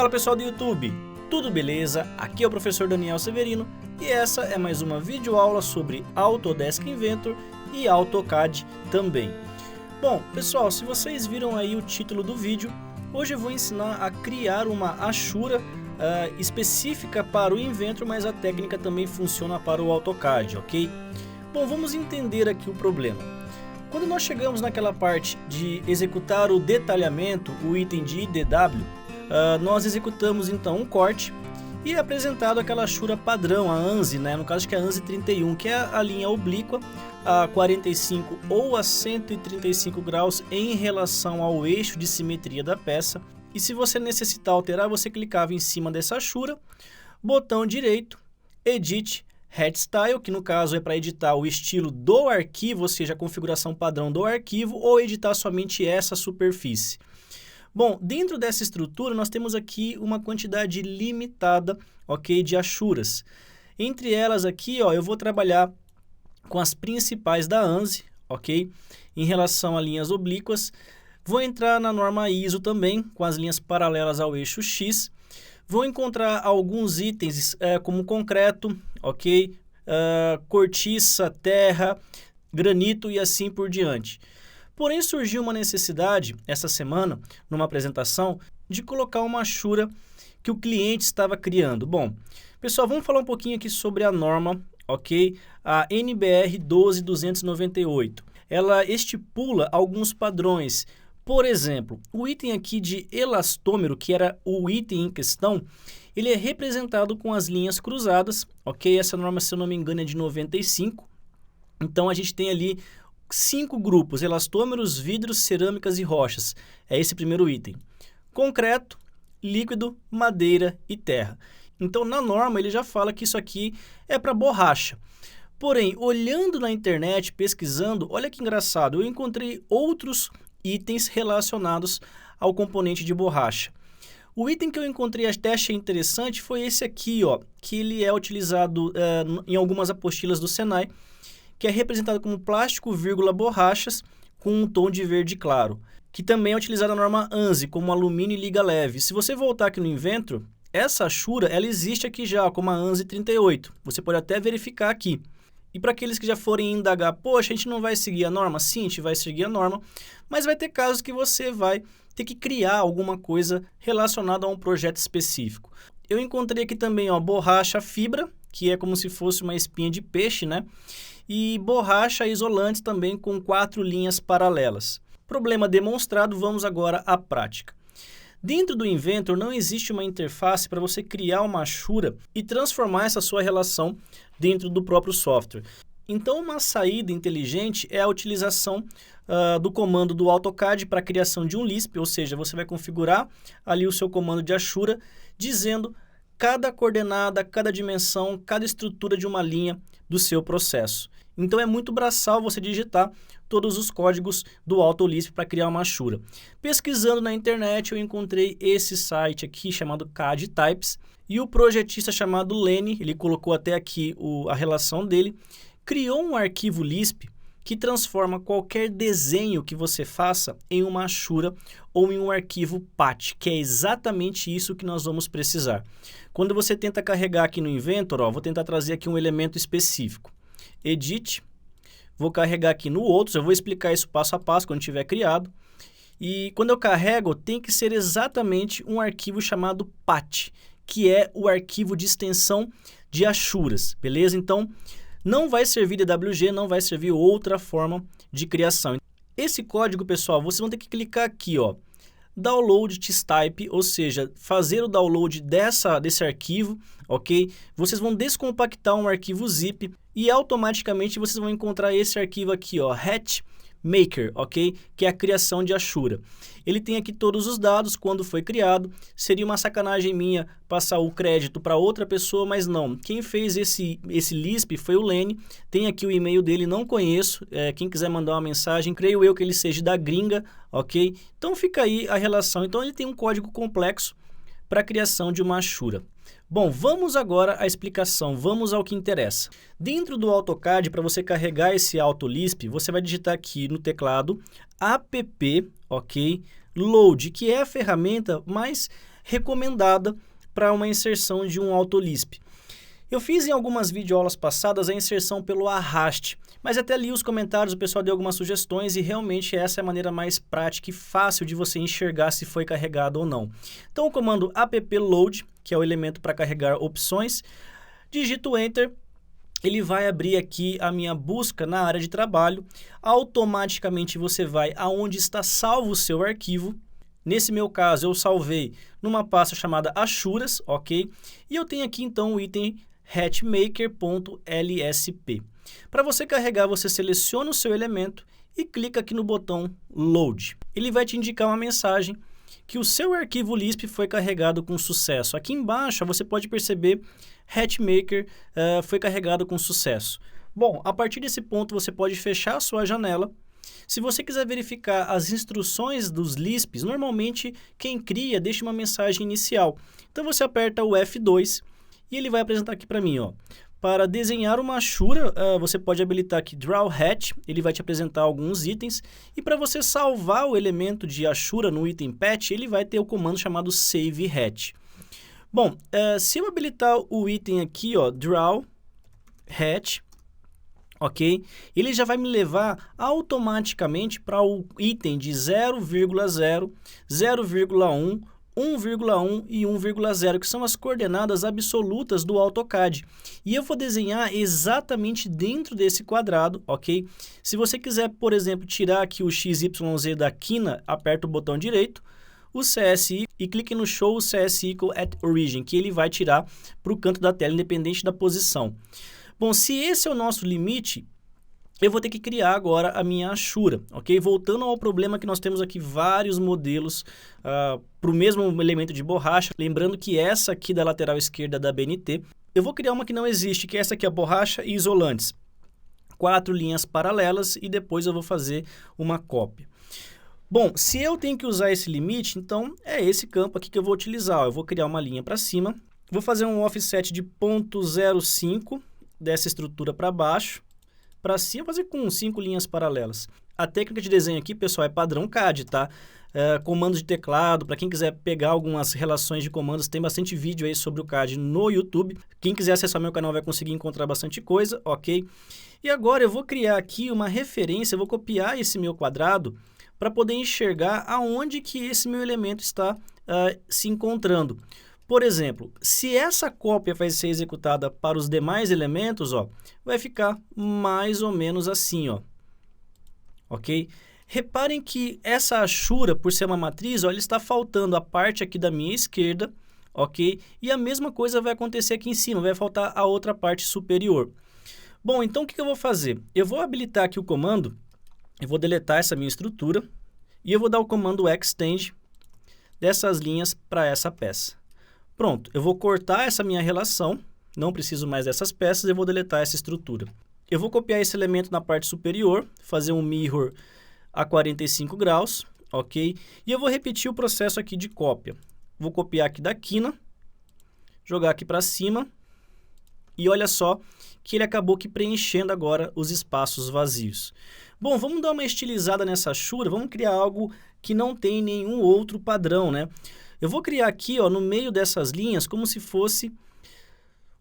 Fala pessoal do YouTube, tudo beleza? Aqui é o professor Daniel Severino e essa é mais uma videoaula sobre Autodesk Inventor e AutoCAD também. Bom, pessoal, se vocês viram aí o título do vídeo, hoje eu vou ensinar a criar uma achura específica para o Inventor, mas a técnica também funciona para o AutoCAD, ok? Bom, vamos entender aqui o problema. Quando nós chegamos naquela parte de executar o detalhamento, o item de IDW, nós executamos então um corte e é apresentado aquela achura padrão, a ANSI, né? No caso que é a ANSI 31, que é a linha oblíqua a 45 ou a 135 graus em relação ao eixo de simetria da peça. E se você necessitar alterar, você clicava em cima dessa achura, botão direito, Edit Head Style, que no caso é para editar o estilo do arquivo, ou seja, a configuração padrão do arquivo, ou editar somente essa superfície. Bom, dentro dessa estrutura nós temos aqui uma quantidade limitada, ok, de achuras. Entre elas aqui, ó, eu vou trabalhar com as principais da ANSI, ok, em relação a linhas oblíquas. Vou entrar na norma ISO também, com as linhas paralelas ao eixo X. Vou encontrar alguns itens como concreto, ok, cortiça, terra, granito e assim por diante. Porém, surgiu uma necessidade, essa semana, numa apresentação, de colocar uma achura que o cliente estava criando. Bom, pessoal, vamos falar um pouquinho aqui sobre a norma, ok? A NBR 12298. Ela estipula alguns padrões. Por exemplo, o item aqui de elastômero, que era o item em questão, ele é representado com as linhas cruzadas, ok? Essa norma, se eu não me engano, é de 95. Então, a gente tem ali 5 grupos: elastômeros, vidros, cerâmicas e rochas. É esse primeiro item. Concreto, líquido, madeira e terra. Então, na norma, ele já fala que isso aqui é para borracha. Porém, olhando na internet, pesquisando, olha que engraçado, eu encontrei outros itens relacionados ao componente de borracha. O item que eu encontrei até achei interessante foi esse aqui, ó, que ele é utilizado em algumas apostilas do Senai, que é representado como plástico, borrachas, com um tom de verde claro, que também é utilizado na norma ANSI, como alumínio e liga leve. Se você voltar aqui no Inventor, essa achura, ela existe aqui já, como a ANSI 38. Você pode até verificar aqui. E para aqueles que já forem indagar, poxa, a gente não vai seguir a norma? Sim, a gente vai seguir a norma, mas vai ter casos que você vai ter que criar alguma coisa relacionada a um projeto específico. Eu encontrei aqui também, ó, borracha fibra, que é como se fosse uma espinha de peixe, né? E borracha isolante também com 4 linhas paralelas. Problema demonstrado, vamos agora à prática. Dentro do Inventor não existe uma interface para você criar uma achura e transformar essa sua relação dentro do próprio software. Então, uma saída inteligente é a utilização do comando do AutoCAD para a criação de um Lisp, ou seja, você vai configurar ali o seu comando de achura, dizendo cada coordenada, cada dimensão, cada estrutura de uma linha do seu processo. Então, é muito braçal você digitar todos os códigos do AutoLisp para criar uma achura. Pesquisando na internet, eu encontrei esse site aqui chamado CAD Types, e o projetista chamado Lenny, ele colocou até aqui a relação dele, criou um arquivo Lisp que transforma qualquer desenho que você faça em uma achura ou em um arquivo PAT, que é exatamente isso que nós vamos precisar. Quando você tenta carregar aqui no Inventor, ó, vou tentar trazer aqui um elemento específico. Edit, vou carregar aqui no Outros, eu vou explicar isso passo a passo quando tiver criado. E quando eu carrego, tem que ser exatamente um arquivo chamado PAT, que é o arquivo de extensão de achuras, beleza? Então, não vai servir DWG, não vai servir outra forma de criação. Esse código, pessoal, vocês vão ter que clicar aqui, ó, Download Type, ou seja, fazer o download desse arquivo, ok? Vocês vão descompactar um arquivo zip e automaticamente vocês vão encontrar esse arquivo aqui, ó, Hatch Maker, ok? Que é a criação de achura. Ele tem aqui todos os dados, quando foi criado. Seria uma sacanagem minha passar o crédito para outra pessoa, mas não. Quem fez esse Lisp foi o Lenny. Tem aqui o e-mail dele, não conheço. Quem quiser mandar uma mensagem, creio eu que ele seja da gringa, ok? Então fica aí a relação. Então ele tem um código complexo para a criação de uma achura. Bom, vamos agora à explicação, vamos ao que interessa. Dentro do AutoCAD, para você carregar esse AutoLisp, você vai digitar aqui no teclado app, ok, load, que é a ferramenta mais recomendada para uma inserção de um AutoLisp. Eu fiz em algumas videoaulas passadas a inserção pelo arraste, mas até li os comentários, o pessoal deu algumas sugestões e realmente essa é a maneira mais prática e fácil de você enxergar se foi carregado ou não. Então o comando appload, que é o elemento para carregar opções, digito Enter, ele vai abrir aqui a minha busca na área de trabalho, automaticamente você vai aonde está salvo o seu arquivo. Nesse meu caso eu salvei numa pasta chamada Achuras, ok? E eu tenho aqui então o item hatchmaker.lsp. Para você carregar, você seleciona o seu elemento e clica aqui no botão Load. Ele vai te indicar uma mensagem que o seu arquivo Lisp foi carregado com sucesso. Aqui embaixo você pode perceber Hatchmaker foi carregado com sucesso. Bom, a partir desse ponto você pode fechar a sua janela. Se você quiser verificar as instruções dos Lisps, normalmente quem cria deixa uma mensagem inicial. Então você aperta o F2 e ele vai apresentar aqui para mim, ó. Para desenhar uma Ashura, você pode habilitar aqui Draw Hatch, ele vai te apresentar alguns itens. E para você salvar o elemento de Ashura no item Patch, ele vai ter o comando chamado Save Hatch. Bom, se eu habilitar o item aqui, ó, Draw Hatch, ok? Ele já vai me levar automaticamente para o item de 0,0, 0,1, 1,1 e 1,0, que são as coordenadas absolutas do AutoCAD. E eu vou desenhar exatamente dentro desse quadrado, ok? Se você quiser, por exemplo, tirar aqui o XYZ da quina, aperta o botão direito, o CSI e clique no Show CS Equal at Origin, que ele vai tirar para o canto da tela, independente da posição. Bom, se esse é o nosso limite, eu vou ter que criar agora a minha Ashura, ok? Voltando ao problema que nós temos aqui vários modelos para o mesmo elemento de borracha. Lembrando que essa aqui da lateral esquerda da BNT, eu vou criar uma que não existe, que é essa aqui, a borracha e isolantes. 4 linhas paralelas e depois eu vou fazer uma cópia. Bom, se eu tenho que usar esse limite, então é esse campo aqui que eu vou utilizar. Eu vou criar uma linha para cima, vou fazer um offset de 0,05 dessa estrutura para baixo, para cima, fazer com 5 linhas paralelas. A técnica de desenho aqui, pessoal, é padrão CAD, tá? Comandos de teclado, para quem quiser pegar algumas relações de comandos, tem bastante vídeo aí sobre o CAD no YouTube. Quem quiser acessar meu canal vai conseguir encontrar bastante coisa, ok? E agora eu vou criar aqui uma referência, eu vou copiar esse meu quadrado para poder enxergar aonde que esse meu elemento está se encontrando. Por exemplo, se essa cópia vai ser executada para os demais elementos, ó, vai ficar mais ou menos assim, ó. Ok? Reparem que essa Ashura, por ser uma matriz, ó, ele está faltando a parte aqui da minha esquerda, ok? E a mesma coisa vai acontecer aqui em cima, vai faltar a outra parte superior. Bom, então o que eu vou fazer? Eu vou habilitar aqui o comando, eu vou deletar essa minha estrutura e eu vou dar o comando Extend dessas linhas para essa peça. Pronto, eu vou cortar essa minha relação, não preciso mais dessas peças, eu vou deletar essa estrutura. Eu vou copiar esse elemento na parte superior, fazer um mirror a 45 graus, ok? E eu vou repetir o processo aqui de cópia. Vou copiar aqui da quina, jogar aqui para cima, e olha só que ele acabou aqui preenchendo agora os espaços vazios. Bom, vamos dar uma estilizada nessa Ashura, vamos criar algo que não tem nenhum outro padrão, né? Eu vou criar aqui, ó, no meio dessas linhas, como se fosse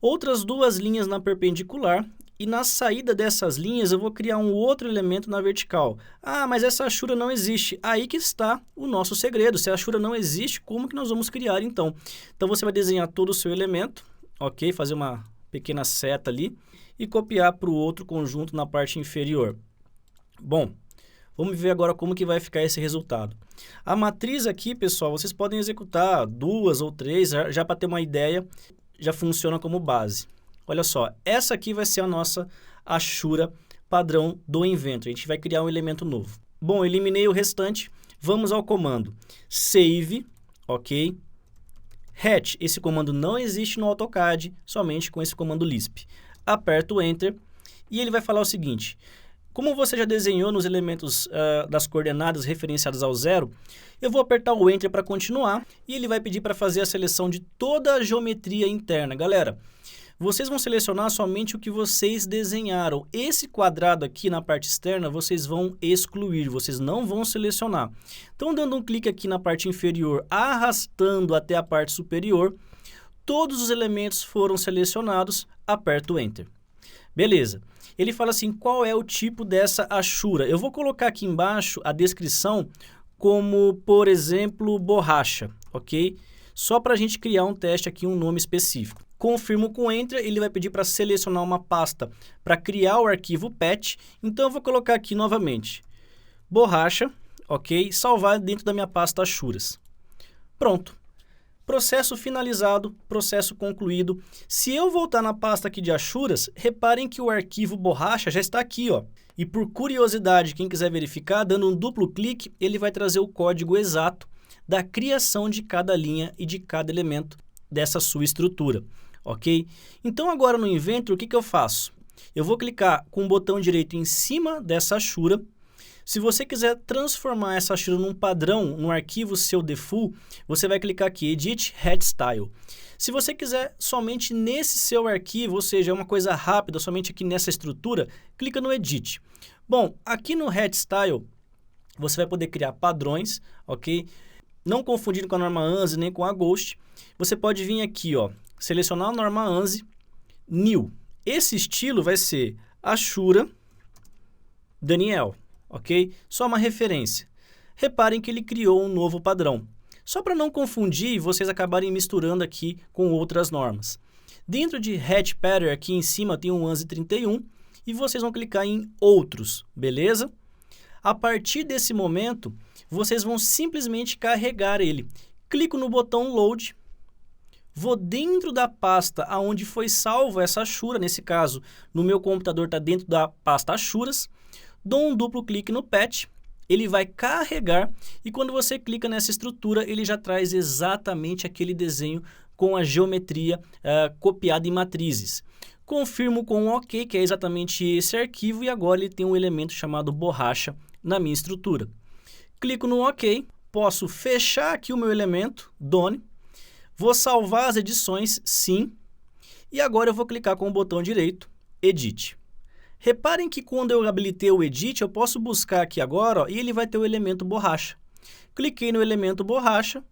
outras 2 linhas na perpendicular, e na saída dessas linhas eu vou criar um outro elemento na vertical. Ah, mas essa Ashura não existe. Aí que está o nosso segredo. Se a Ashura não existe, como que nós vamos criar então? Então você vai desenhar todo o seu elemento, ok? Fazer uma pequena seta ali e copiar para o outro conjunto na parte inferior. Bom, vamos ver agora como que vai ficar esse resultado. A matriz aqui, pessoal, vocês podem executar 2 ou 3, já para ter uma ideia, já funciona como base. Olha só, essa aqui vai ser a nossa Ashura padrão do Inventor. A gente vai criar um elemento novo. Bom, eliminei o restante. Vamos ao comando Save, ok? Hatch, esse comando não existe no AutoCAD, somente com esse comando Lisp. Aperto o Enter e ele vai falar o seguinte: como você já desenhou nos elementos das coordenadas referenciadas ao 0, eu vou apertar o Enter para continuar e ele vai pedir para fazer a seleção de toda a geometria interna. Galera, vocês vão selecionar somente o que vocês desenharam. Esse quadrado aqui na parte externa, vocês vão excluir, vocês não vão selecionar. Então, dando um clique aqui na parte inferior, arrastando até a parte superior, todos os elementos foram selecionados, aperto Enter. Beleza. Ele fala assim, qual é o tipo dessa Ashura? Eu vou colocar aqui embaixo a descrição como, por exemplo, borracha, ok? Só para a gente criar um teste aqui, um nome específico. Confirmo com Enter, ele vai pedir para selecionar uma pasta para criar o arquivo PET. Então, eu vou colocar aqui novamente, borracha, ok? Salvar dentro da minha pasta Ashuras. Pronto. Processo finalizado, processo concluído. Se eu voltar na pasta aqui de Ashuras, reparem que o arquivo borracha já está aqui, ó. E por curiosidade, quem quiser verificar, dando um duplo clique, ele vai trazer o código exato da criação de cada linha e de cada elemento dessa sua estrutura, ok? Então agora no Inventor, o que eu faço? Eu vou clicar com o botão direito em cima dessa Ashura. Se você quiser transformar essa Ashura num padrão, num arquivo seu default, você vai clicar aqui, Edit Head Style. Se você quiser somente nesse seu arquivo, ou seja, uma coisa rápida, somente aqui nessa estrutura, clica no Edit. Bom, aqui no Head Style, você vai poder criar padrões, ok? Não confundindo com a norma ANSI nem com a Ghost. Você pode vir aqui, ó, selecionar a norma ANSI, New. Esse estilo vai ser Ashura Daniel. Ok? Só uma referência. Reparem que ele criou um novo padrão. Só para não confundir e vocês acabarem misturando aqui com outras normas. Dentro de Hatch Pattern, aqui em cima tem um ANSI 31 e vocês vão clicar em Outros, beleza? A partir desse momento, vocês vão simplesmente carregar ele. Clico no botão Load, vou dentro da pasta onde foi salvo essa Ashura, nesse caso, no meu computador está dentro da pasta Ashuras, dou um duplo clique no Patch, ele vai carregar e quando você clica nessa estrutura, ele já traz exatamente aquele desenho com a geometria copiada em matrizes. Confirmo com o OK, que é exatamente esse arquivo, e agora ele tem um elemento chamado borracha na minha estrutura. Clico no OK, posso fechar aqui o meu elemento, Done, vou salvar as edições, sim, e agora eu vou clicar com o botão direito, Edit. Reparem que quando eu habilitei o Edit, eu posso buscar aqui agora, ó, e ele vai ter o elemento borracha. Cliquei no elemento borracha,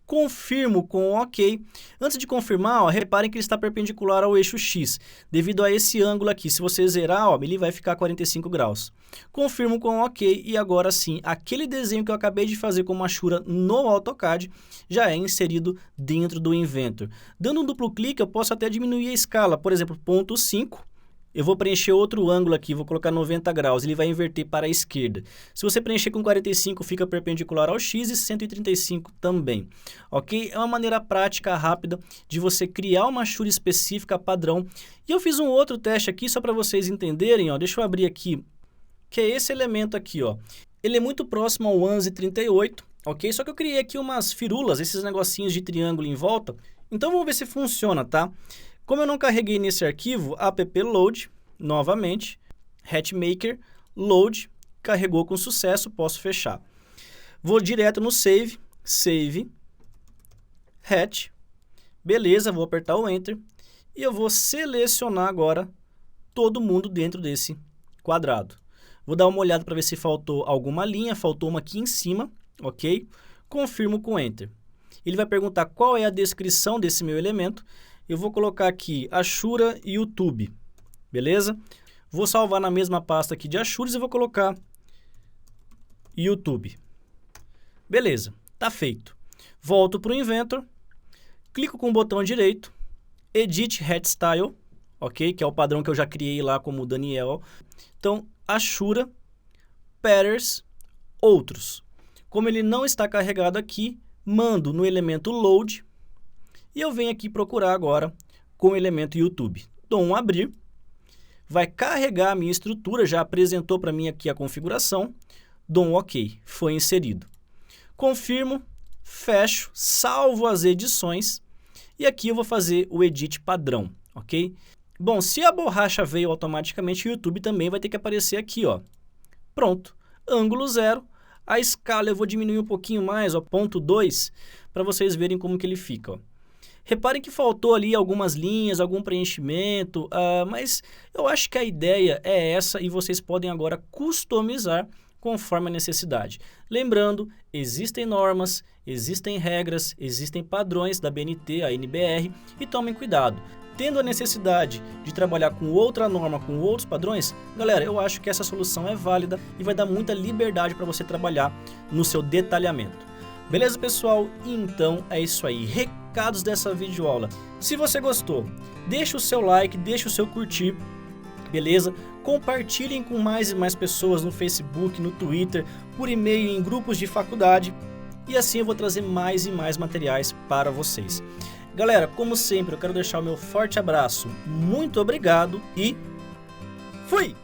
confirmo com o OK. Antes de confirmar, ó, reparem que ele está perpendicular ao eixo X. Devido a esse ângulo aqui, se você zerar, ó, ele vai ficar 45 graus. Confirmo com o OK e agora sim, aquele desenho que eu acabei de fazer com uma Ashura no AutoCAD já é inserido dentro do Inventor. Dando um duplo clique, eu posso até diminuir a escala, por exemplo, 0,5. Eu vou preencher outro ângulo aqui, vou colocar 90 graus, ele vai inverter para a esquerda. Se você preencher com 45, fica perpendicular ao X e 135 também, ok? É uma maneira prática, rápida, de você criar uma Ashura específica padrão. E eu fiz um outro teste aqui, só para vocês entenderem, ó, deixa eu abrir aqui, que é esse elemento aqui, ó. Ele é muito próximo ao ANSI 38, ok? Só que eu criei aqui umas firulas, esses negocinhos de triângulo em volta. Então, vamos ver se funciona, tá? Como eu não carreguei nesse arquivo, app load, novamente, hatchmaker, load, carregou com sucesso, posso fechar. Vou direto no save, save, hatch, beleza, vou apertar o enter e eu vou selecionar agora todo mundo dentro desse quadrado. Vou dar uma olhada para ver se faltou alguma linha, faltou uma aqui em cima, ok? Confirmo com enter. Ele vai perguntar qual é a descrição desse meu elemento. Eu vou colocar aqui Ashura YouTube, beleza? Vou salvar na mesma pasta aqui de Ashuras e vou colocar YouTube. Beleza, tá feito. Volto para o Inventor, clico com o botão direito, Edit Head Style, ok? Que é o padrão que eu já criei lá como Daniel. Então, Ashura, Patterns, Outros. Como ele não está carregado aqui, mando no elemento Load, e eu venho aqui procurar agora com o elemento YouTube. Dou um abrir, vai carregar a minha estrutura, já apresentou para mim aqui a configuração, dou um OK, foi inserido. Confirmo, fecho, salvo as edições e aqui eu vou fazer o edit padrão, ok? Bom, se a borracha veio automaticamente, o YouTube também vai ter que aparecer aqui, ó. Pronto, ângulo 0, a escala eu vou diminuir um pouquinho mais, ó, 0,2, para vocês verem como que ele fica, ó. Reparem que faltou ali algumas linhas, algum preenchimento, mas eu acho que a ideia é essa e vocês podem agora customizar conforme a necessidade. Lembrando, existem normas, existem regras, existem padrões da BNT, a NBR, e tomem cuidado. Tendo a necessidade de trabalhar com outra norma, com outros padrões, galera, eu acho que essa solução é válida e vai dar muita liberdade para você trabalhar no seu detalhamento. Beleza, pessoal? Então é isso aí, recados dessa videoaula. Se você gostou, deixa o seu like, deixa o seu curtir, beleza? Compartilhem com mais e mais pessoas no Facebook, no Twitter, por e-mail, em grupos de faculdade, e assim eu vou trazer mais e mais materiais para vocês. Galera, como sempre, eu quero deixar o meu forte abraço, muito obrigado e fui!